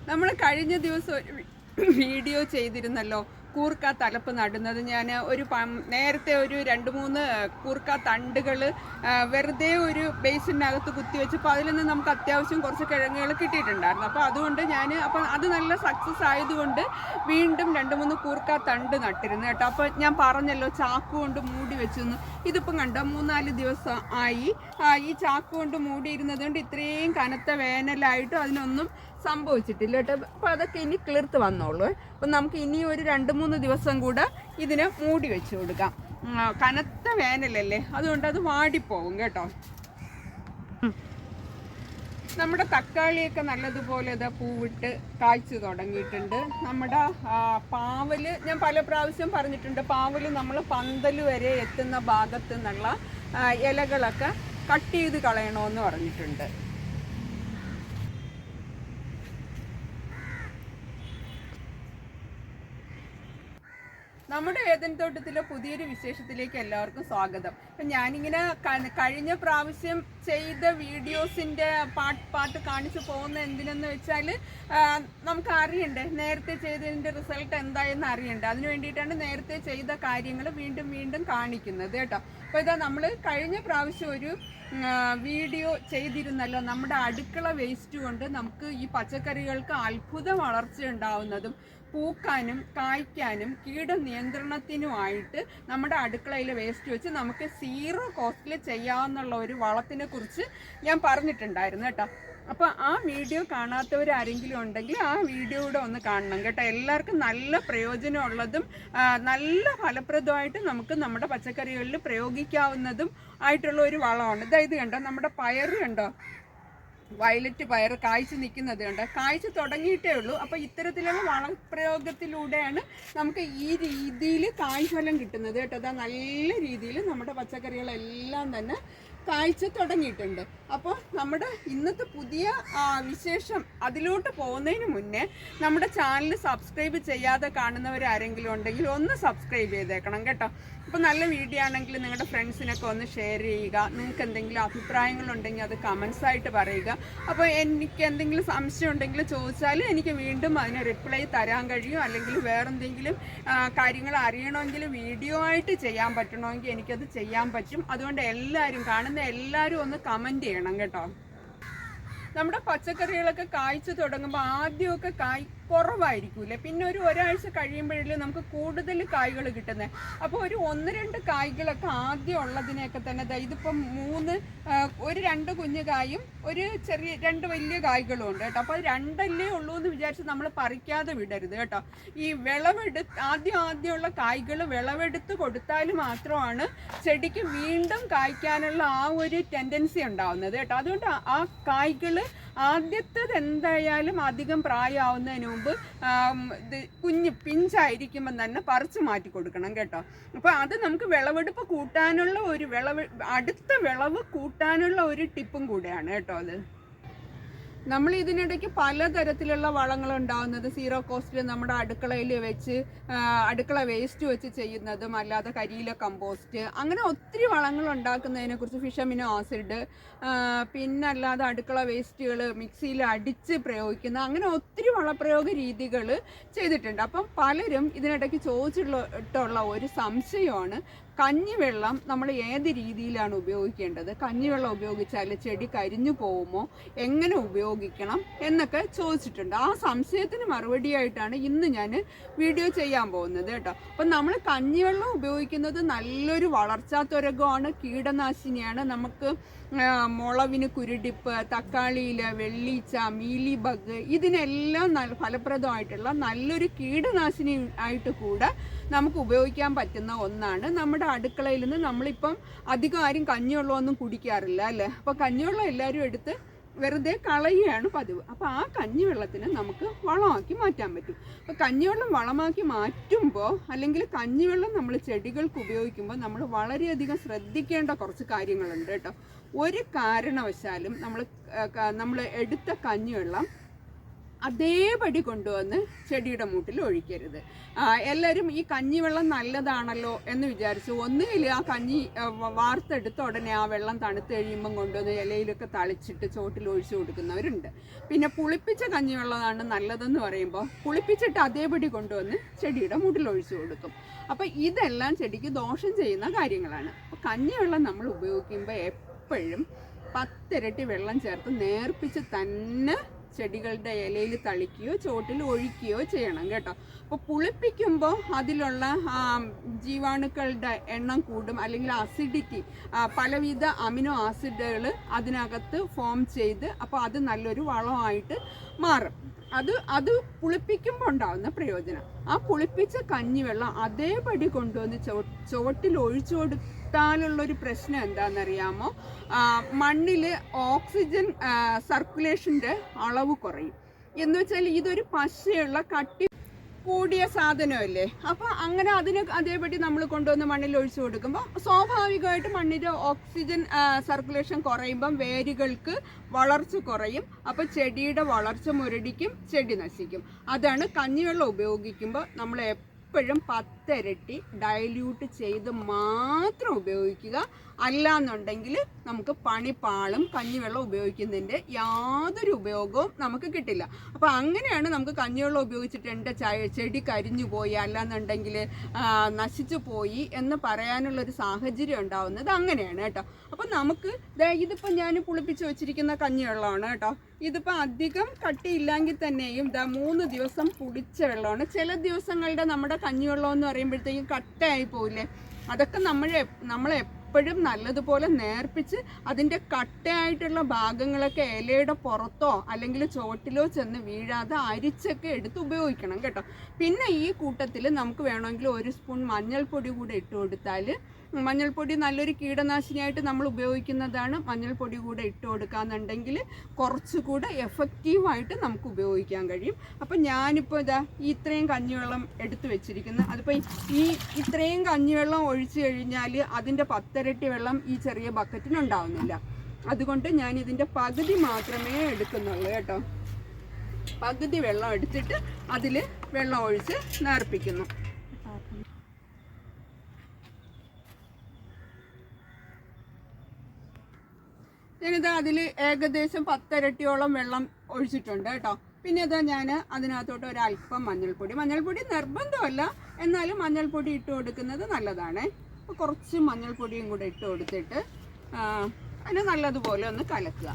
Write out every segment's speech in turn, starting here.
നമ്മൾ കഴിഞ്ഞ ദിവസം ഒരു വീഡിയോ ചെയ്തിരുന്നല്ലോ, കൂർക്ക തലപ്പ് നടുന്നത്. ഞാൻ നേരത്തെ ഒരു 2-3 കൂർക്ക തണ്ടുകൾ വെറുതെ ഒരു ബേസിനകത്ത് കുത്തിവെച്ചപ്പോൾ അതിൽ നിന്ന് നമുക്ക് അത്യാവശ്യം കുറച്ച് കിഴങ്ങുകൾ കിട്ടിയിട്ടുണ്ടായിരുന്നു. അപ്പോൾ അതുകൊണ്ട് അത് നല്ല സക്സസ് ആയതുകൊണ്ട് വീണ്ടും 2-3 കൂർക്ക തണ്ട് നട്ടിരുന്നു കേട്ടോ. അപ്പോൾ ഞാൻ പറഞ്ഞല്ലോ ചാക്ക് കൊണ്ട് മൂടി വെച്ചെന്ന്. ഇതിപ്പം കണ്ടോ 3-4 ദിവസം ആയി. ഈ ചാക്ക് കൊണ്ട് മൂടിയിരുന്നത് കൊണ്ട് ഇത്രയും കനത്ത വേനലായിട്ടും അതിനൊന്നും സംഭവിച്ചിട്ടില്ല കേട്ടോ. അപ്പോൾ അതൊക്കെ ഇനി കിളിർത്ത് വന്നോളൂ. അപ്പം നമുക്ക് ഇനി ഒരു 2-3 ദിവസം കൂടെ ഇതിനെ മൂടി വെച്ച് കൊടുക്കാം. കനത്ത വേനലല്ലേ, അതുകൊണ്ട് അത് വാടിപ്പോകും കേട്ടോ. നമ്മുടെ തക്കാളിയൊക്കെ നല്ലതുപോലെ ഇതാ പൂവിട്ട് കായ്ച്ചു തുടങ്ങിയിട്ടുണ്ട്. നമ്മുടെ പാവല് ഞാൻ പല പ്രാവശ്യം പറഞ്ഞിട്ടുണ്ട്, പാവല് നമ്മൾ പന്തൽ വരെ എത്തുന്ന ഭാഗത്ത് നിന്നുള്ള ഇലകളൊക്കെ കട്ട് ചെയ്ത് കളയണമെന്ന് പറഞ്ഞിട്ടുണ്ട്. നമ്മുടെ ഏദൻ തോട്ടത്തിലെ പുതിയൊരു വിശേഷത്തിലേക്ക് എല്ലാവർക്കും സ്വാഗതം. അപ്പം ഞാനിങ്ങനെ കഴിഞ്ഞ പ്രാവശ്യം ചെയ്ത വീഡിയോസിൻ്റെ പാട്ട് കാണിച്ചു പോകുന്ന എന്തിനെന്ന് വെച്ചാൽ നമുക്ക് അറിയണ്ടേ, നേരത്തെ ചെയ്തതിൻ്റെ റിസൾട്ട് എന്തായെന്ന് അറിയണ്ടേ. അതിന് വേണ്ടിയിട്ടാണ് നേരത്തെ ചെയ്ത കാര്യങ്ങൾ വീണ്ടും വീണ്ടും കാണിക്കുന്നത് കേട്ടോ. അപ്പോൾ ഇതാ നമ്മൾ കഴിഞ്ഞ പ്രാവശ്യം ഒരു വീഡിയോ ചെയ്തിരുന്നല്ലോ, നമ്മുടെ അടുക്കള വേസ്റ്റ് കൊണ്ട് നമുക്ക് ഈ പച്ചക്കറികൾക്ക് അത്ഭുത വളർച്ച ഉണ്ടാവുന്നതും പൂക്കാനും കായ്ക്കാനും കീടനിയന്ത്രണത്തിനുമായിട്ട് നമ്മുടെ അടുക്കളയിൽ വേസ്റ്റ് വെച്ച് നമുക്ക് 0 കോസ്റ്റിൽ ചെയ്യാവുന്ന ഒരു വളത്തിനെ കുറിച്ച് ഞാൻ പറഞ്ഞിട്ടുണ്ടായിരുന്നു കേട്ടോ. അപ്പോൾ ആ വീഡിയോ കാണാത്തവരാരെങ്കിലും ഉണ്ടെങ്കിൽ ആ വീഡിയോ കൂടെ ഒന്ന് കാണണം കേട്ടോ. എല്ലാവർക്കും നല്ല പ്രയോജനമുള്ളതും നല്ല ഫലപ്രദമായിട്ട് നമുക്ക് നമ്മുടെ പച്ചക്കറികളിൽ പ്രയോഗിക്കാവുന്നതും ആയിട്ടുള്ള ഒരു വളമാണ്. ഇത് കണ്ടോ, നമ്മുടെ പയർ കണ്ടോ, വയലറ്റ് പയർ കായ്ച്ചു നിൽക്കുന്നത് കണ്ടോ, കായ്ച്ചു തുടങ്ങിയിട്ടേ ഉള്ളൂ. അപ്പോൾ ഇത്തരത്തിലുള്ള വളപ്രയോഗത്തിലൂടെയാണ് നമുക്ക് ഈ രീതിയിൽ കായ്ഫലം കിട്ടുന്നത് കേട്ടോ. അതാ നല്ല രീതിയിൽ നമ്മുടെ പച്ചക്കറികളെല്ലാം തന്നെ കായ്ച്ചു തുടങ്ങിയിട്ടുണ്ട്. അപ്പോൾ നമ്മുടെ ഇന്നത്തെ പുതിയ വിശേഷം അതിലോട്ട് പോകുന്നതിന് മുന്നേ നമ്മുടെ ചാനൽ സബ്സ്ക്രൈബ് ചെയ്യാതെ കാണുന്നവരാരെങ്കിലും ഉണ്ടെങ്കിൽ ഒന്ന് സബ്സ്ക്രൈബ് ചെയ്തേക്കണം കേട്ടോ. അപ്പോൾ നല്ല വീഡിയോ ആണെങ്കിൽ നിങ്ങളുടെ ഫ്രണ്ട്സിനൊക്കെ ഒന്ന് ഷെയർ ചെയ്യുക. നിങ്ങൾക്ക് എന്തെങ്കിലും അഭിപ്രായങ്ങളുണ്ടെങ്കിൽ അത് കമൻസ് ആയിട്ട് പറയുക. അപ്പോൾ എനിക്ക് എന്തെങ്കിലും സംശയം ഉണ്ടെങ്കിൽ ചോദിച്ചാൽ എനിക്ക് വീണ്ടും അതിന് റിപ്ലൈ തരാൻ കഴിയും. അല്ലെങ്കിൽ വേറെന്തെങ്കിലും കാര്യങ്ങൾ അറിയണമെങ്കിൽ വീഡിയോ ആയിട്ട് ചെയ്യാൻ പറ്റണമെങ്കിൽ എനിക്കത് ചെയ്യാൻ പറ്റും. അതുകൊണ്ട് എല്ലാവരും ഒന്ന് കമൻറ്റ് ചെയ്യണം കേട്ടോ. നമ്മുടെ പച്ചക്കറികളൊക്കെ കായ്ച്ചു തുടങ്ങുമ്പോൾ ആദ്യമൊക്കെ കായ് കുറവായിരിക്കൂലേ, പിന്നെ ഒരാഴ്ച കഴിയുമ്പോഴേ നമുക്ക് കൂടുതൽ കായ്കൾ കിട്ടുന്നത്. അപ്പോൾ ഒരു 1-2 കായ്കളൊക്കെ ആദ്യം ഉള്ളതിനെയൊക്കെ തന്നെ ഇതിപ്പം 2 കുഞ്ഞു കായും ഒരു 2 വലിയ കായ്കളും ഉണ്ട് കേട്ടോ. അപ്പോൾ അത് 2 ഉള്ളൂ എന്ന് വിചാരിച്ച് നമ്മൾ പറിക്കാതെ വിടരുത് കേട്ടോ. ഈ ആദ്യമുള്ള കായ്കൾ വിളവെടുത്ത് കൊടുത്താൽ മാത്രമാണ് ചെടിക്ക് വീണ്ടും കായ്ക്കാനുള്ള ആ ഒരു ടെൻഡൻസി ഉണ്ടാവുന്നത് കേട്ടോ. അതുകൊണ്ട് ആ കായ്കൾ ആദ്യത്തേത് എന്തായാലും അധികം പ്രായമാവുന്നതിന് മുമ്പ് പിഞ്ചായിരിക്കുമ്പം തന്നെ പറിച്ചു മാറ്റി കൊടുക്കണം കേട്ടോ. അപ്പോൾ അത് നമുക്ക് വിളവെടുപ്പ് കൂട്ടാനുള്ള അടുത്ത വിളവ് കൂട്ടാനുള്ള ഒരു ടിപ്പും കൂടെയാണ് കേട്ടോ അത്. നമ്മൾ ഇതിനിടയ്ക്ക് പലതരത്തിലുള്ള വളങ്ങൾ ഉണ്ടാകുന്നത് 0 കോസ്റ്റിൽ നമ്മുടെ അടുക്കളയിൽ വെച്ച് അടുക്കള വേസ്റ്റ് വെച്ച് ചെയ്യുന്നതും അല്ലാതെ കരിയില കമ്പോസ്റ്റ് അങ്ങനെ ഒത്തിരി വളങ്ങൾ ഉണ്ടാക്കുന്നതിനെക്കുറിച്ച്, ഫിഷ് അമിനോ ആസിഡ്, പിന്നെ അല്ലാതെ അടുക്കള വേസ്റ്റുകൾ മിക്സിയിൽ അടിച്ച് പ്രയോഗിക്കുന്ന അങ്ങനെ ഒത്തിരി വളപ്രയോഗ രീതികൾ ചെയ്തിട്ടുണ്ട്. അപ്പം പലരും ഇതിനിടയ്ക്ക് ചോദിച്ചിട്ടുള്ള ഒരു സംശയമാണ് കഞ്ഞിവെള്ളം നമ്മൾ ഏത് രീതിയിലാണ് ഉപയോഗിക്കേണ്ടത്, കഞ്ഞിവെള്ളം ഉപയോഗിച്ചാൽ ചെടി കരിഞ്ഞു പോകുമോ, എങ്ങനെ ഉപയോഗിക്കണം എന്നൊക്കെ ചോദിച്ചിട്ടുണ്ട്. ആ സംശയത്തിന് മറുപടിയായിട്ടാണ് ഇന്ന് ഞാൻ വീഡിയോ ചെയ്യാൻ പോകുന്നത് കേട്ടോ. അപ്പം നമ്മൾ കഞ്ഞിവെള്ളം ഉപയോഗിക്കുന്നത് നല്ലൊരു വളർച്ചാത്വരകമാണ്, കീടനാശിനിയാണ്. നമുക്ക് മുളവിന് കുരുടിപ്പ്, തക്കാളിയിൽ വെള്ളീച്ച, മീലി ബഗ് ഇതിനെല്ലാം ഫലപ്രദമായിട്ടുള്ള നല്ലൊരു കീടനാശിനി ആയിട്ട് കൂടെ നമുക്ക് ഉപയോഗിക്കാൻ പറ്റുന്ന ഒന്നാണ്. നമ്മുടെ അടുക്കളയിൽ നിന്ന് നമ്മളിപ്പം അധികം ആരും കഞ്ഞിവെള്ളമൊന്നും കുടിക്കാറില്ല അല്ലേ. അപ്പോൾ കഞ്ഞിവെള്ളം എല്ലാവരും എടുത്ത് വെറുതെ കളയുകയാണ് പതിവ്. അപ്പോൾ ആ കഞ്ഞിവെള്ളത്തിന് നമുക്ക് വളമാക്കി മാറ്റാൻ പറ്റും. അപ്പോൾ കഞ്ഞിവെള്ളം വളമാക്കി മാറ്റുമ്പോൾ അല്ലെങ്കിൽ കഞ്ഞിവെള്ളം നമ്മൾ ചെടികൾക്ക് ഉപയോഗിക്കുമ്പോൾ നമ്മൾ വളരെയധികം ശ്രദ്ധിക്കേണ്ട കുറച്ച് കാര്യങ്ങളുണ്ട് കേട്ടോ. ഒരു കാരണവശാലും നമ്മൾ എടുത്ത കഞ്ഞിവെള്ളം അതേപടി കൊണ്ടുവന്ന് ചെടിയുടെ മൂട്ടിൽ ഒഴിക്കരുത്. എല്ലാവരും ഈ കഞ്ഞിവെള്ളം നല്ലതാണല്ലോ എന്ന് വിചാരിച്ചു ഒന്നുകിൽ ആ കഞ്ഞി വാർത്തെടുത്ത ഉടനെ ആ വെള്ളം തണുത്ത് കഴിയുമ്പം കൊണ്ടുവന്ന് ഇലയിലൊക്കെ തളിച്ചിട്ട് ചോട്ടിൽ ഒഴിച്ചു കൊടുക്കുന്നവരുണ്ട്. പിന്നെ പുളിപ്പിച്ച കഞ്ഞിവെള്ളമാണ് നല്ലതെന്ന് പറയുമ്പോൾ പുളിപ്പിച്ചിട്ട് അതേപടി കൊണ്ടുവന്ന് ചെടിയുടെ മൂട്ടിൽ ഒഴിച്ചു കൊടുക്കും. അപ്പോൾ ഇതെല്ലാം ചെടിക്ക് ദോഷം ചെയ്യുന്ന കാര്യങ്ങളാണ്. അപ്പോൾ കഞ്ഞിവെള്ളം നമ്മൾ ഉപയോഗിക്കുമ്പോൾ എപ്പോഴും 10 ഇരട്ടി വെള്ളം ചേർത്ത് നേർപ്പിച്ച് തന്നെ ചെടികളുടെ ഇലയിൽ തളിക്കുകയോ ചോട്ടിൽ ഒഴിക്കുകയോ ചെയ്യണം കേട്ടോ. അപ്പോൾ പുളിപ്പിക്കുമ്പോൾ അതിലുള്ള ജീവാണുക്കളുടെ എണ്ണം കൂടും, അല്ലെങ്കിൽ അസിഡിറ്റി, പലവിധ അമിനോ ആസിഡുകൾ അതിനകത്ത് ഫോം ചെയ്ത് അപ്പോൾ അത് നല്ലൊരു വളമായിട്ട് മാറും. അത് പുളിപ്പിക്കുമ്പോൾ ഉണ്ടാകുന്ന പ്രയോജനം. ആ പുളിപ്പിച്ച കഞ്ഞിവെള്ളം അതേപടി കൊണ്ടുവന്ന് ചുവട്ടിൽ ഒഴിച്ചു കൊടുത്താലുള്ളൊരു പ്രശ്നം എന്താണെന്നറിയാമോ? മണ്ണിൽ ഓക്സിജൻ സർക്കുലേഷൻ്റെ അളവ് കുറയും. എന്ന് വെച്ചാൽ ഇതൊരു പശയുള്ള കട്ടി കൂടിയ സാധനമല്ലേ. അപ്പോൾ അങ്ങനെ അതിന് അതേപടി നമ്മൾ കൊണ്ടുവന്ന് മണ്ണിൽ ഒഴിച്ചു കൊടുക്കുമ്പോൾ സ്വാഭാവികമായിട്ട് മണ്ണിൻ്റെ ഓക്സിജൻ സർക്കുലേഷൻ കുറയുമ്പം വേരുകൾക്ക് വളർച്ച കുറയും. അപ്പോൾ ചെടിയുടെ വളർച്ച മുരടിക്കും, ചെടി നശിക്കും. അതാണ് കഞ്ഞിവെള്ളം ഉപയോഗിക്കുമ്പോൾ നമ്മൾ എപ്പോഴും 10 ഇരട്ടി ഡൈല്യൂട്ട് ചെയ്ത് മാത്രം ഉപയോഗിക്കുക. അല്ലാന്നുണ്ടെങ്കിൽ നമുക്ക് പണി പാളും. കഞ്ഞിവെള്ളം ഉപയോഗിക്കുന്നതിൻ്റെ യാതൊരു ഉപയോഗവും നമുക്ക് കിട്ടില്ല. അപ്പോൾ അങ്ങനെയാണ് നമുക്ക് കഞ്ഞിവെള്ളം ഉപയോഗിച്ചിട്ട് എൻ്റെ ചെടി കരിഞ്ഞു പോയി, അല്ലാന്നുണ്ടെങ്കിൽ നശിച്ചു പോയി എന്ന് പറയാനുള്ളൊരു സാഹചര്യം ഉണ്ടാവുന്നത് അങ്ങനെയാണ് കേട്ടോ. അപ്പോൾ നമുക്ക് ഇതിപ്പോൾ ഞാൻ പുളിപ്പിച്ച് വെച്ചിരിക്കുന്ന കഞ്ഞിവെള്ളമാണ് കേട്ടോ. ഇതിപ്പോൾ അധികം കട്ടിയില്ലെങ്കിൽ തന്നെയും 3 ദിവസം പുളിച്ച വെള്ളമാണ്. ചില ദിവസങ്ങളുടെ നമ്മുടെ കഞ്ഞിവെള്ളം എന്ന് പറയുമ്പോഴത്തേക്കും കട്ടയായി പോവില്ലേ, അതൊക്കെ നമ്മളെപ്പോഴും നല്ലതുപോലെ നേർപ്പിച്ച് അതിൻ്റെ കട്ടയായിട്ടുള്ള ഭാഗങ്ങളൊക്കെ ഇലയുടെ പുറത്തോ അല്ലെങ്കിൽ ചുവട്ടിലോ ചെന്ന് വീഴാതെ അരിച്ചൊക്കെ എടുത്ത് ഉപയോഗിക്കണം കേട്ടോ. പിന്നെ ഈ കൂട്ടത്തിൽ നമുക്ക് വേണമെങ്കിൽ 1 സ്പൂൺ മഞ്ഞൾപ്പൊടി കൂടെ ഇട്ട് കൊടുത്താൽ, മഞ്ഞൾപ്പൊടി നല്ലൊരു കീടനാശിനിയായിട്ട് നമ്മൾ ഉപയോഗിക്കുന്നതാണ്. മഞ്ഞൾപ്പൊടി കൂടെ ഇട്ട് കൊടുക്കാന്നുണ്ടെങ്കിൽ കുറച്ചുകൂടെ എഫക്റ്റീവായിട്ട് നമുക്ക് ഉപയോഗിക്കാൻ കഴിയും. അപ്പം ഞാനിപ്പോൾ ഇത്രയും കഞ്ഞിവെള്ളം എടുത്തു വെച്ചിരിക്കുന്നത്, അതിപ്പോൾ ഇത്രയും കഞ്ഞിവെള്ളം ഒഴിച്ചു കഴിഞ്ഞാൽ അതിൻ്റെ 10 ഇരട്ടി വെള്ളം ഈ ചെറിയ ബക്കറ്റിനുണ്ടാവുന്നില്ല. അതുകൊണ്ട് ഞാൻ ഇതിൻ്റെ പകുതി മാത്രമേ എടുക്കുന്നുള്ളൂ കേട്ടോ. പകുതി വെള്ളം എടുത്തിട്ട് അതിൽ വെള്ളം ഒഴിച്ച് നേർപ്പിക്കുന്നു. ഞാനിത് അതിൽ ഏകദേശം 10 ഇരട്ടിയോളം വെള്ളം ഒഴിച്ചിട്ടുണ്ട് കേട്ടോ. പിന്നെ ഞാൻ അതിനകത്തോട്ട് ഒരല്പം മഞ്ഞൾപ്പൊടി നിർബന്ധമല്ല, എന്നാലും മഞ്ഞൾപ്പൊടി ഇട്ട് കൊടുക്കുന്നത് നല്ലതാണ്. അപ്പോൾ കുറച്ച് മഞ്ഞൾപ്പൊടിയും കൂടെ ഇട്ട് കൊടുത്തിട്ട് അതിന് നല്ലതുപോലെ ഒന്ന് കലക്കുക.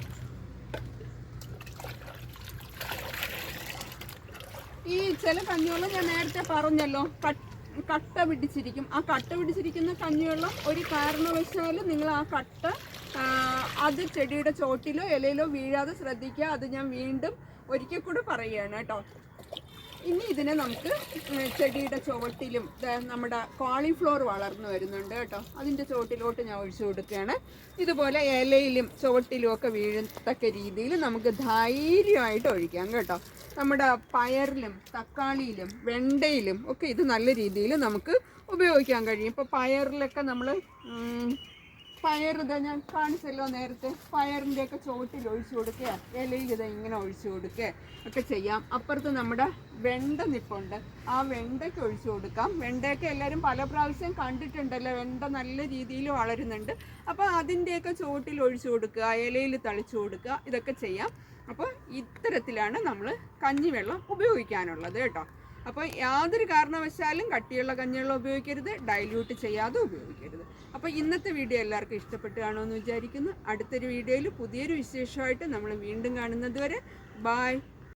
ഈ ചില കഞ്ഞിവെള്ളം ഞാൻ നേരത്തെ പറഞ്ഞല്ലോ കട്ട പിടിച്ചിരിക്കും. ആ കട്ട പിടിച്ചിരിക്കുന്ന കഞ്ഞിവെള്ളം ഒരു കാരണവശാലും നിങ്ങൾ ആ കട്ട അത് ചെടിയുടെ ചോട്ടിലോ ഇലയിലോ വീഴാതെ ശ്രദ്ധിക്കുക. അത് ഞാൻ വീണ്ടും ഒരിക്കൽ കൂടെ പറയുകയാണ് കേട്ടോ. ഇനി ഇതിനെ നമുക്ക് ചെടിയുടെ ചുവട്ടിലും, നമ്മുടെ കോളിഫ്ലവർ വളർന്നു വരുന്നുണ്ട് കേട്ടോ, അതിൻ്റെ ചുവട്ടിലോട്ട് ഞാൻ ഒഴിച്ചു കൊടുക്കുകയാണ്. ഇതുപോലെ ഇലയിലും ചുവട്ടിലും ഒക്കെ വീഴത്തക്ക രീതിയിൽ നമുക്ക് ധൈര്യമായിട്ട് ഒഴിക്കാം കേട്ടോ. നമ്മുടെ പയറിലും തക്കാളിയിലും വെണ്ടയിലും ഒക്കെ ഇത് നല്ല രീതിയിൽ നമുക്ക് ഉപയോഗിക്കാൻ കഴിയും. ഇപ്പോൾ പയറിലൊക്കെ നമ്മൾ പയർ ഞാൻ കാണിച്ചല്ലോ നേരത്തെ, പയറിൻ്റെയൊക്കെ ചുവട്ടിൽ ഒഴിച്ചു കൊടുക്കുക, ഇലയിൽ ഇങ്ങനെ ഒഴിച്ചു കൊടുക്കുക ഒക്കെ ചെയ്യാം. അപ്പുറത്ത് നമ്മുടെ വെണ്ട നിപ്പുണ്ട്, ആ വെണ്ടയ്ക്ക് ഒഴിച്ചു കൊടുക്കാം. വെണ്ടയൊക്കെ എല്ലാവരും പല പ്രാവശ്യം കണ്ടിട്ടുണ്ടല്ലോ, വെണ്ട നല്ല രീതിയിൽ വളരുന്നുണ്ട്. അപ്പോൾ അതിൻ്റെയൊക്കെ ചുവട്ടിൽ ഒഴിച്ചു കൊടുക്കുക, ഇലയിൽ തളിച്ചു കൊടുക്കുക, ഇതൊക്കെ ചെയ്യാം. അപ്പോൾ ഇത്തരത്തിലാണ് നമ്മൾ കഞ്ഞിവെള്ളം ഉപയോഗിക്കാനുള്ളത് കേട്ടോ. അപ്പോൾ യാതൊരു കാരണവശാലും കട്ടിയുള്ള കഞ്ഞിവെള്ളം ഉപയോഗിക്കരുത്, ഡൈല്യൂട്ട് ചെയ്യാതെ ഉപയോഗിക്കരുത്. അപ്പോൾ ഇന്നത്തെ വീഡിയോ എല്ലാവർക്കും ഇഷ്ടപ്പെട്ടു കാണുമെന്ന് വിചാരിക്കുന്നു. അടുത്തൊരു വീഡിയോയിൽ പുതിയൊരു വിശേഷമായിട്ട് നമ്മൾ വീണ്ടും കാണുന്നത് വരെ ബായ്.